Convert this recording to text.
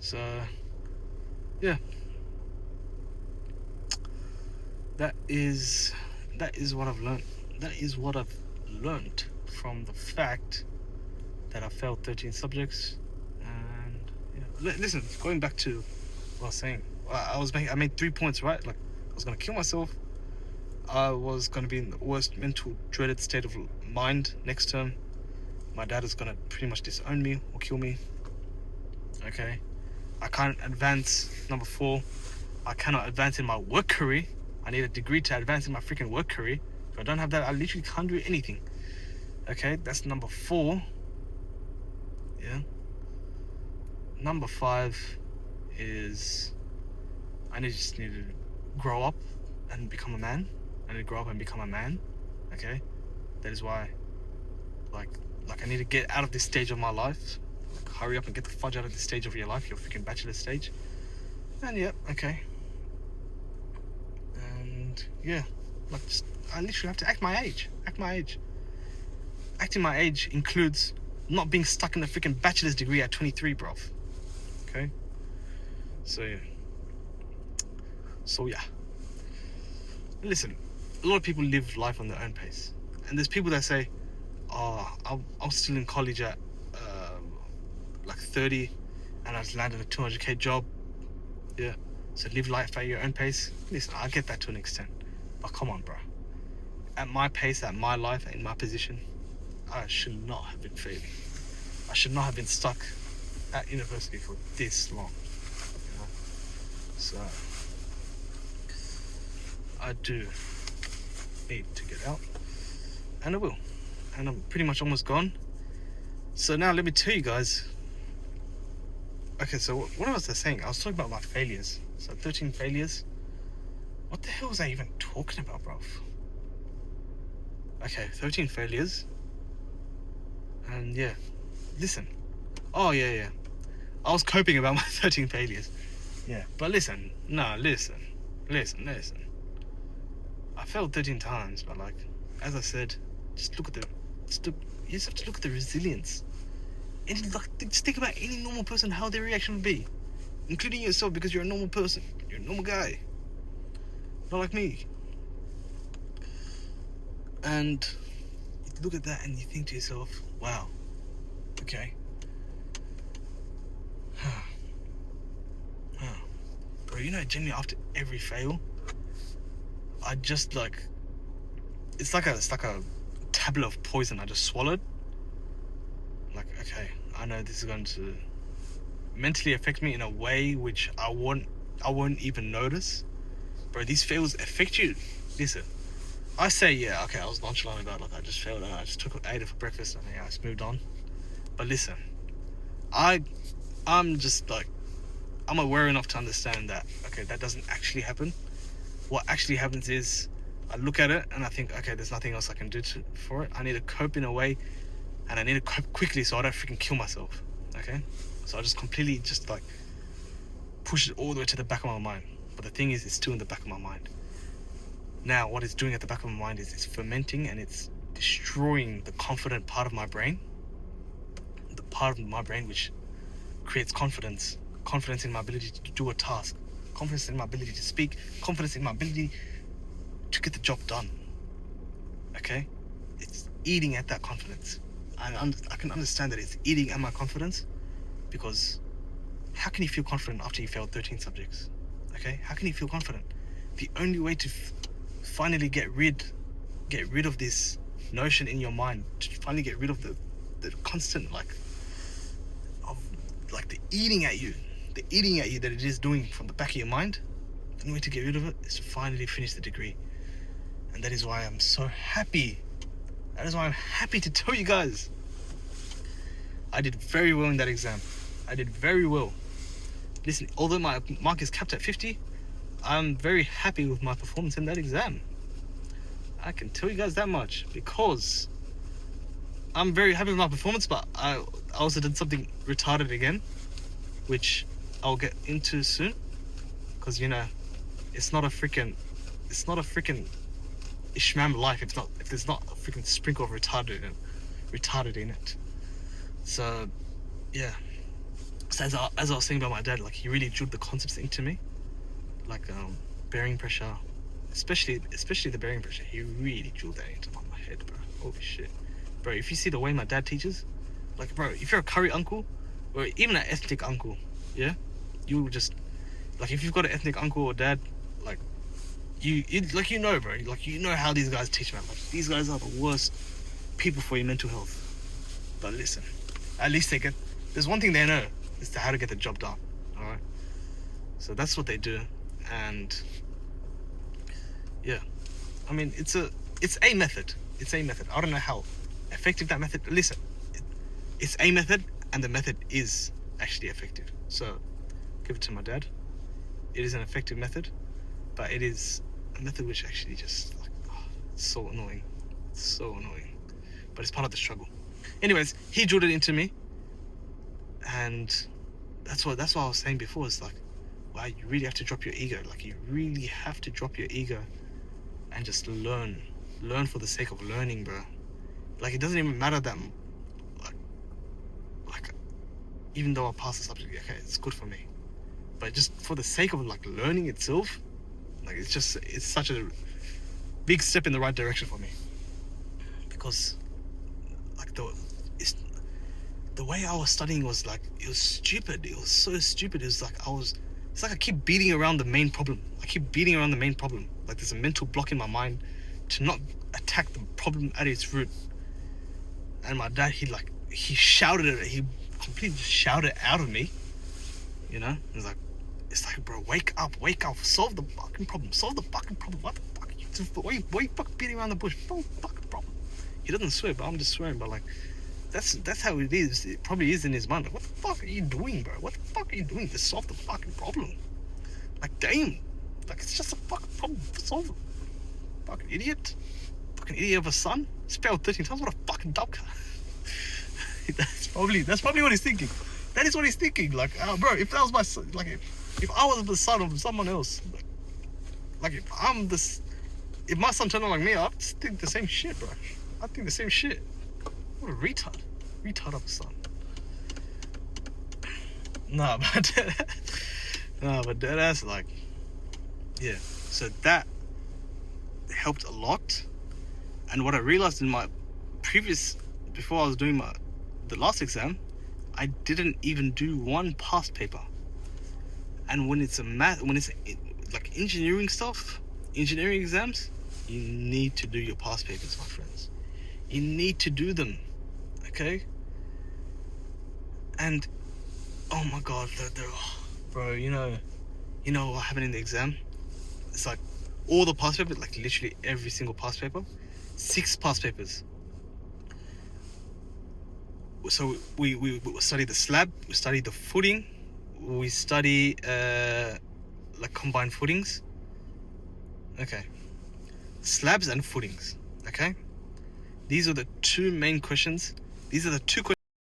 So yeah, that is what I've learned. That is what I've learned from the fact that I failed 13 subjects. And yeah, listen, going back to what I was saying, I made 3 points, right? Like, I was gonna kill myself. I was gonna be in the worst mental dreaded state of mind next term. My dad is gonna pretty much disown me or kill me. Okay, I can't advance. Number 4, I cannot advance in my work career. I need a degree to advance in my freaking work career. If I don't have that, I literally can't do anything. Okay, that's number 4. Yeah. Number 5 is I just need to grow up and become a man. I need to grow up and become a man. Okay, that is why, like I need to get out of this stage of my life. Like, hurry up and get the fudge out of this stage of your life, your freaking bachelor stage. And yeah, okay. And yeah, like, I literally have to act my age. Acting my age includes not being stuck in a freaking bachelor's degree at 23, bro. Okay? So yeah. Listen, a lot of people live life on their own pace. And there's people that say, oh, I was still in college at like 30 and I just landed a 200k job. Yeah. So live life at your own pace. Listen, I get that to an extent. But come on, bro. At my pace, at my life, in my position, I should not have been failing. I should not have been stuck at university for this long. You know? So I do need to get out. And I will. And I'm pretty much almost gone. So now let me tell you guys. Okay, so what was I saying? I was talking about my failures. So 13 failures. What the hell was I even talking about, bro? Okay, 13 failures. And yeah, listen. Oh, yeah. I was coping about my 13 failures. Yeah, but listen. I failed 13 times, but like, as I said, you just have to look at the resilience. And just think about any normal person, how their reaction would be. Including yourself, because you're a normal person. You're a normal guy. Not like me. And you look at that and you think to yourself, wow, okay. Bro, genuinely after every fail, I just it's like a tablet of poison I just swallowed. Like, okay, I know this is going to mentally affect me in a way which I won't even notice. Bro, these fails affect you. Listen, I say, yeah, okay, I was nonchalant about it, like I just failed and I just ate it for breakfast and yeah, I just moved on. But listen, I'm just like, I'm aware enough to understand that, okay, that doesn't actually happen. What actually happens is I look at it and I think, okay, there's nothing else I can do for it. I need to cope in a way, and I need to cope quickly so I don't freaking kill myself. Okay? So I just completely just like push it all the way to the back of my mind. But the thing is, it's still in the back of my mind. Now, what it's doing at the back of my mind is it's fermenting and it's destroying the confident part of my brain. The part of my brain which creates confidence in my ability to do a task, confidence in my ability to speak, confidence in my ability to get the job done. Okay? It's eating at that confidence. I can understand that it's eating at my confidence, because how can you feel confident after you failed 13 subjects? Okay? How can you feel confident? The only way to finally get rid of this notion in your mind, to finally get rid of the constant the eating at you that it is doing from the back of your mind, the only way to get rid of it is to finally finish the degree. And that is why I'm so happy. That is why I'm happy to tell you guys, I did very well in that exam. I did very well. Listen, although my mark is capped at 50, I'm very happy with my performance in that exam. I can tell you guys that much, because I'm very happy with my performance, but I also did something retarded again, which I'll get into soon, because it's not a freaking ishmam life if there's not a freaking sprinkle of retarded in it. So yeah, So as I was saying about my dad, like he really drilled the concepts into me, like bearing pressure, especially the bearing pressure. He really drilled that into my head, bro. Holy shit, bro! If you see the way my dad teaches, like, bro, if you're a curry uncle, or even an ethnic uncle, yeah, you will just, like, if you've got an ethnic uncle or dad, like, like, you know, bro, like, you know how these guys teach, man. Like, these guys are the worst people for your mental health. But listen, at least there's one thing they know, is how to get the job done. All right, so that's what they do. And yeah, I mean, it's a method. It's a method. I don't know how effective that method. Listen, it's a method, and the method is actually effective. So give it to my dad. It is an effective method, but it is a method which actually just, like, oh, it's so annoying. It's so annoying, but it's part of the struggle. Anyways, he drilled it into me, and that's what I was saying before. It's like, wow, you really have to drop your ego. Like, you really have to drop your ego and just learn for the sake of learning, bro. Like, it doesn't even matter that, like even though I pass the subject, okay, it's good for me, but just for the sake of, like, learning itself, like, it's such a big step in the right direction for me, because, like, the way I was studying was, like, it was stupid. It was so stupid. It's like I keep beating around the main problem. Like, there's a mental block in my mind to not attack the problem at its root. And my dad, he shouted it. He completely shouted it out of me. You know, it's like, bro, wake up, solve the fucking problem. What the fuck? Why you fucking beating around the bush? No fucking problem. He doesn't swear, but I'm just swearing. But, like, that's how it is. It probably is in his mind. Like, what the fuck are you doing, bro? What the fuck are you doing to solve the fucking problem? Like, damn. Like, it's just a fucking problem. Solve it. Fucking idiot. Fucking idiot of a son. Spelled 13 times. What a fucking dumb guy. That's probably what he's thinking. That is what he's thinking. Like, bro, if that was my son, like, if I was the son of someone else, like, if my son turned out like me, I'd think the same shit, bro. I'd think the same shit. What a retard of a son. But that's, like, yeah. So that helped a lot. And what I realized in my before I was doing the last exam, I didn't even do one past paper. And when it's like engineering stuff, engineering exams, you need to do your past papers, my friends. You need to do them, okay? And oh my god, bro, you know what happened in the exam? It's like all the past papers, like literally every single past paper, 6 past papers. So we study the slab, we study the footing, we study like combined footings. Okay, slabs and footings. Okay, these are the two main questions. These are the two questions